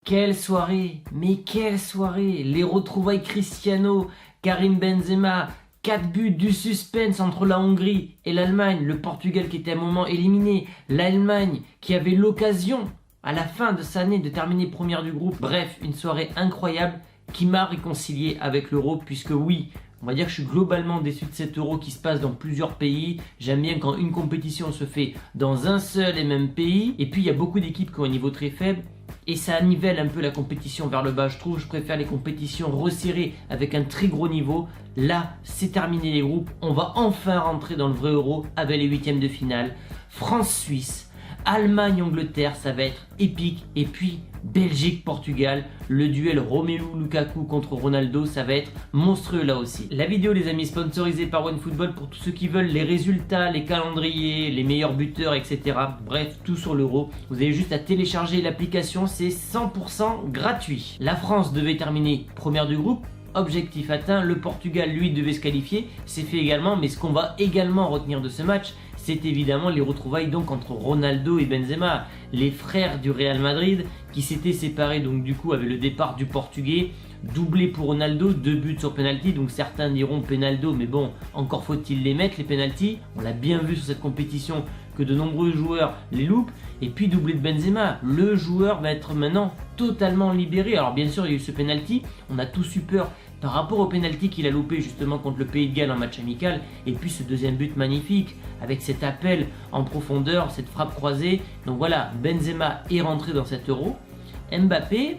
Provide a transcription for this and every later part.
Quelle soirée! Mais quelle soirée! Les retrouvailles Cristiano, Karim Benzema, 4 buts, du suspense entre la Hongrie et l'Allemagne, le Portugal qui était à un moment éliminé, l'Allemagne qui avait l'occasion à la fin de cette année de terminer première du groupe. Bref, une soirée incroyable qui m'a réconcilié avec l'Euro puisque oui, on va dire que je suis globalement déçu de cet Euro qui se passe dans plusieurs pays. J'aime bien quand une compétition se fait dans un seul et même pays. Et puis il y a beaucoup d'équipes qui ont un niveau très faible. Et ça nivelle un peu la compétition vers le bas, je trouve. Je préfère les compétitions resserrées avec un très gros niveau. Là, c'est terminé les groupes. On va enfin rentrer dans le vrai Euro avec les huitièmes de finale. France-Suisse, Allemagne-Angleterre, ça va être épique. Et puis Belgique-Portugal, le duel Romelu Lukaku contre Ronaldo, ça va être monstrueux là aussi. La vidéo les amis sponsorisée par OneFootball pour tous ceux qui veulent les résultats, les calendriers, les meilleurs buteurs, etc. Bref, tout sur l'Euro. Vous avez juste à télécharger l'application, c'est 100% gratuit. La France devait terminer première du groupe. Objectif atteint, le Portugal lui devait se qualifier, c'est fait également, mais ce qu'on va également retenir de ce match, c'est évidemment les retrouvailles donc entre Ronaldo et Benzema, les frères du Real Madrid qui s'étaient séparés donc du coup avec le départ du Portugais, doublé pour Ronaldo, 2 buts sur penalty, donc certains diront penaldo, mais bon, encore faut-il les mettre les penalties, on l'a bien vu sur cette compétition que de nombreux joueurs les loupent, et puis doublé de Benzema, le joueur va être maintenant totalement libéré. Alors bien sûr il y a eu ce penalty, on a tous eu peur par rapport au penalty qu'il a loupé justement contre le Pays de Galles en match amical, et puis ce deuxième but magnifique avec cet appel en profondeur, cette frappe croisée. Donc voilà, Benzema est rentré dans cet Euro. Mbappé,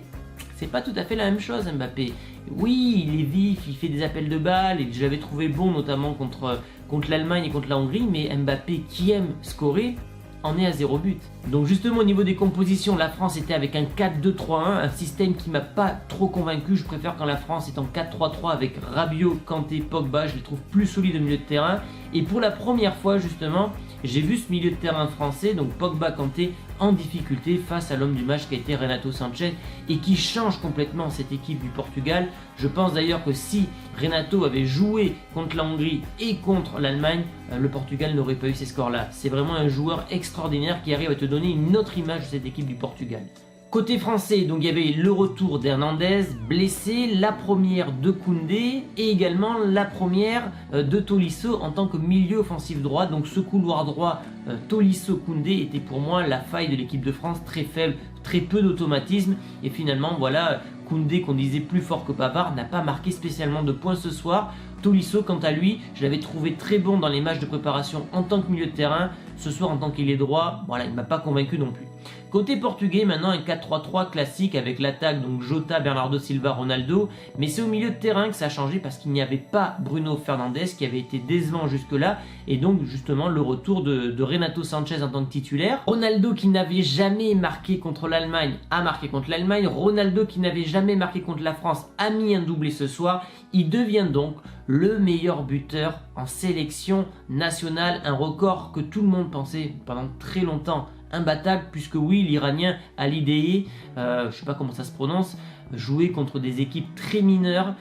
c'est pas tout à fait la même chose. Mbappé, oui, il est vif, il fait des appels de balles et je l'avais trouvé bon notamment contre l'Allemagne et contre la Hongrie, mais Mbappé qui aime scorer en est à 0 but. Donc justement au niveau des compositions, la France était avec un 4-2-3-1, un système qui m'a pas trop convaincu. Je préfère quand la France est en 4-3-3 avec Rabiot, Kanté, Pogba, je les trouve plus solides au milieu de terrain. Et pour la première fois justement, j'ai vu ce milieu de terrain français, donc Pogba, Kanté, en difficulté face à l'homme du match qui a été Renato Sanchez et qui change complètement cette équipe du Portugal. Je pense d'ailleurs que si Renato avait joué contre la Hongrie et contre l'Allemagne, le Portugal n'aurait pas eu ces scores-là. C'est vraiment un joueur extraordinaire qui arrive à te donner une autre image de cette équipe du Portugal. Côté français, donc il y avait le retour d'Hernandez, blessé, la première de Koundé et également la première de Tolisso en tant que milieu offensif droit. Donc ce couloir droit Tolisso-Koundé était pour moi la faille de l'équipe de France, très faible, très peu d'automatisme. Et finalement voilà, Koundé qu'on disait plus fort que Pavard n'a pas marqué spécialement de points ce soir. Tolisso quant à lui, je l'avais trouvé très bon dans les matchs de préparation en tant que milieu de terrain. Ce soir en tant qu'ailier droit, voilà, il ne m'a pas convaincu non plus. Côté portugais, maintenant un 4-3-3 classique avec l'attaque, donc Jota, Bernardo Silva, Ronaldo. Mais c'est au milieu de terrain que ça a changé parce qu'il n'y avait pas Bruno Fernandes qui avait été décevant jusque-là. Et donc justement le retour de Renato Sanchez en tant que titulaire. Ronaldo qui n'avait jamais marqué contre l'Allemagne a marqué contre l'Allemagne. Ronaldo qui n'avait jamais marqué contre la France a mis un doublé ce soir. Il devient donc le meilleur buteur en sélection nationale. Un record que tout le monde pensait pendant très longtemps imbattable, puisque oui, l'Iranien Ali Daei, je sais pas comment ça se prononce, jouait contre des équipes très mineures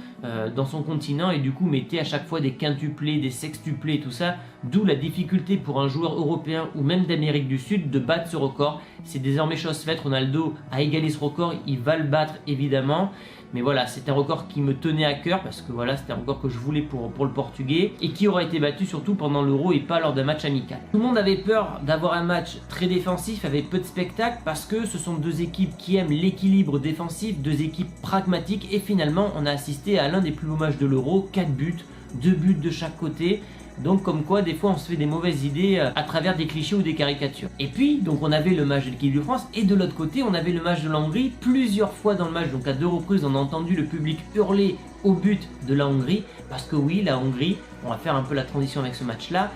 dans son continent et du coup mettait à chaque fois des quintuplés, des sextuplés et tout ça, d'où la difficulté pour un joueur européen ou même d'Amérique du Sud de battre ce record. C'est désormais chose faite, Ronaldo a égalé ce record, il va le battre évidemment. Mais voilà, c'est un record qui me tenait à cœur parce que voilà, c'était un record que je voulais pour le Portugais et qui aura été battu surtout pendant l'Euro et pas lors d'un match amical. Tout le monde avait peur d'avoir un match très défensif avec peu de spectacle parce que ce sont deux équipes qui aiment l'équilibre défensif, deux équipes pragmatiques et finalement on a assisté à l'un des plus beaux matchs de l'Euro, 4 buts, 2 buts de chaque côté. Donc comme quoi des fois on se fait des mauvaises idées à travers des clichés ou des caricatures. Et puis donc on avait le match de l'équipe de France et de l'autre côté on avait le match de la Hongrie. Plusieurs fois dans le match, donc à 2 reprises on a entendu le public hurler au but de la Hongrie. Parce que oui, la Hongrie, on va faire un peu la transition avec ce match là,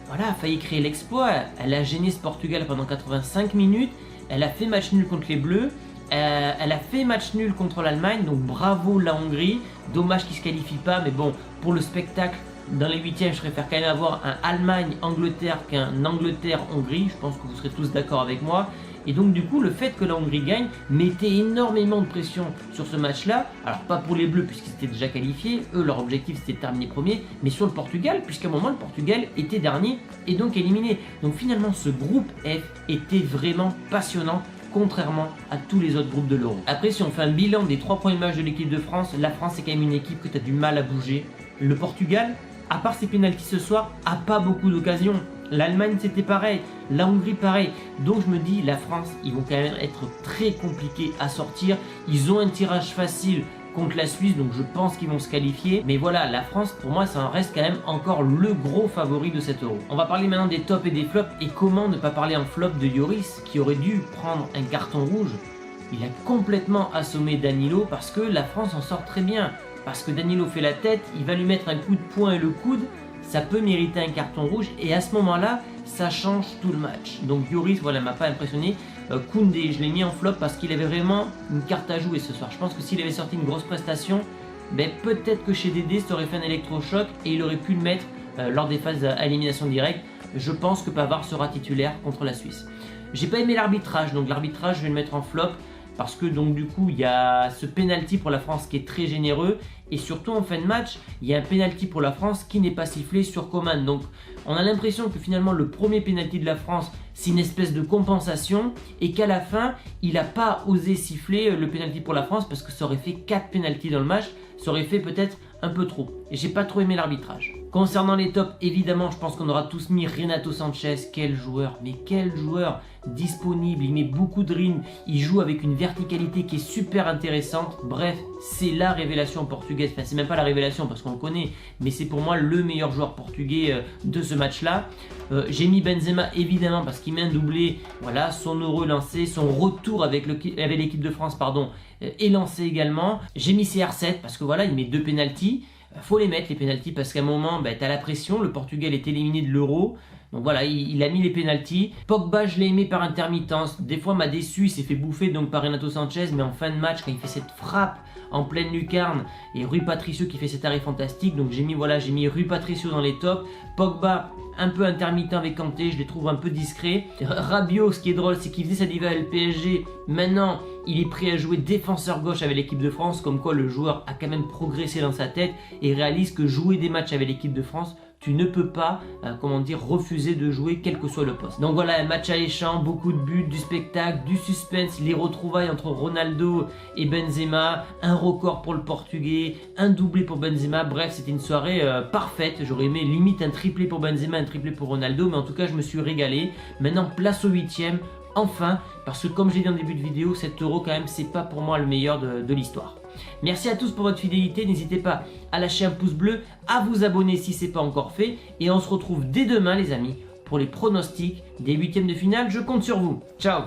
voilà, a failli créer l'exploit. Elle a gêné ce Portugal pendant 85 minutes, elle a fait match nul contre les Bleus. Elle a fait match nul contre l'Allemagne, donc bravo la Hongrie. Dommage qu'ils ne se qualifient pas, mais bon, pour le spectacle, dans les huitièmes, je préfère quand même avoir un Allemagne-Angleterre qu'un Angleterre-Hongrie. Je pense que vous serez tous d'accord avec moi. Et donc du coup, le fait que la Hongrie gagne mettait énormément de pression sur ce match-là. Alors pas pour les Bleus puisqu'ils étaient déjà qualifiés. Eux, leur objectif c'était de terminer premier. Mais sur le Portugal, puisqu'à un moment, le Portugal était dernier et donc éliminé. Donc finalement, ce groupe F était vraiment passionnant contrairement à tous les autres groupes de l'Euro. Après, si on fait un bilan des 3 premiers matchs de l'équipe de France, la France est quand même une équipe que tu as du mal à bouger. Le Portugal, à part ses pénaltys ce soir, a pas beaucoup d'occasions. L'Allemagne c'était pareil, la Hongrie pareil. Donc je me dis, la France, ils vont quand même être très compliqués à sortir. Ils ont un tirage facile contre la Suisse, donc je pense qu'ils vont se qualifier. Mais voilà, la France, pour moi, ça en reste quand même encore le gros favori de cet Euro. On va parler maintenant des tops et des flops. Et comment ne pas parler en flop de Lloris, qui aurait dû prendre un carton rouge. Il a complètement assommé Danilo parce que la France en sort très bien. Parce que Danilo fait la tête, il va lui mettre un coup de poing et le coude. Ça peut mériter un carton rouge et à ce moment-là, ça change tout le match. Donc Lloris, voilà, m'a pas impressionné. Koundé, je l'ai mis en flop parce qu'il avait vraiment une carte à jouer ce soir. Je pense que s'il avait sorti une grosse prestation, ben, peut-être que chez Dédé, ça aurait fait un électrochoc et il aurait pu le mettre lors des phases à élimination directe. Je pense que Pavard sera titulaire contre la Suisse. J'ai pas aimé l'arbitrage, donc l'arbitrage, je vais le mettre en flop. Parce que donc du coup il y a ce penalty pour la France qui est très généreux et surtout en fin de match il y a un penalty pour la France qui n'est pas sifflé sur Coman. Donc on a l'impression que finalement le premier penalty de la France c'est une espèce de compensation et qu'à la fin il n'a pas osé siffler le penalty pour la France parce que ça aurait fait 4 penaltys dans le match, ça aurait fait peut-être un peu trop. Et j'ai pas trop aimé l'arbitrage. Concernant les tops, évidemment, je pense qu'on aura tous mis Renato Sanchez. Quel joueur, mais quel joueur disponible. Il met beaucoup de rythme. Il joue avec une verticalité qui est super intéressante. Bref, c'est la révélation portugaise. Enfin, c'est même pas la révélation parce qu'on le connaît, mais c'est pour moi le meilleur joueur portugais de ce match-là. J'ai mis Benzema évidemment parce qu'il met un doublé. Voilà, son heureux lancé, son retour avec l'équipe de France, pardon, est lancé également. J'ai mis CR7 parce que voilà, il met 2 pénaltys. Faut les mettre les pénaltys parce qu'à un moment, tu as la pression. Le Portugal est éliminé de l'Euro. Donc voilà, il a mis les pénaltys. Pogba, je l'ai aimé par intermittence. Des fois, m'a déçu, il s'est fait bouffer donc par Renato Sanchez. Mais en fin de match, quand il fait cette frappe en pleine lucarne et Rui Patricio qui fait cet arrêt fantastique. Donc j'ai mis Rui Patricio dans les tops. Pogba, un peu intermittent avec Kanté, je les trouve un peu discrets. Rabiot, ce qui est drôle, c'est qu'il faisait sa diva avec le PSG. Maintenant, il est prêt à jouer défenseur gauche avec l'équipe de France. Comme quoi, le joueur a quand même progressé dans sa tête et réalise que jouer des matchs avec l'équipe de France, tu ne peux pas, refuser de jouer quel que soit le poste. Donc voilà, un match alléchant, beaucoup de buts, du spectacle, du suspense, les retrouvailles entre Ronaldo et Benzema, un record pour le Portugais, un doublé pour Benzema. Bref, c'était une soirée parfaite. J'aurais aimé limite un triplé pour Benzema, un triplé pour Ronaldo, mais en tout cas, je me suis régalé. Maintenant, place au 8e. Enfin, parce que comme j'ai dit en début de vidéo, cet Euro quand même c'est pas pour moi le meilleur de l'histoire. Merci à tous pour votre fidélité, n'hésitez pas à lâcher un pouce bleu, à vous abonner si ce n'est pas encore fait et on se retrouve dès demain les amis pour les pronostics des 8e de finale, je compte sur vous. Ciao.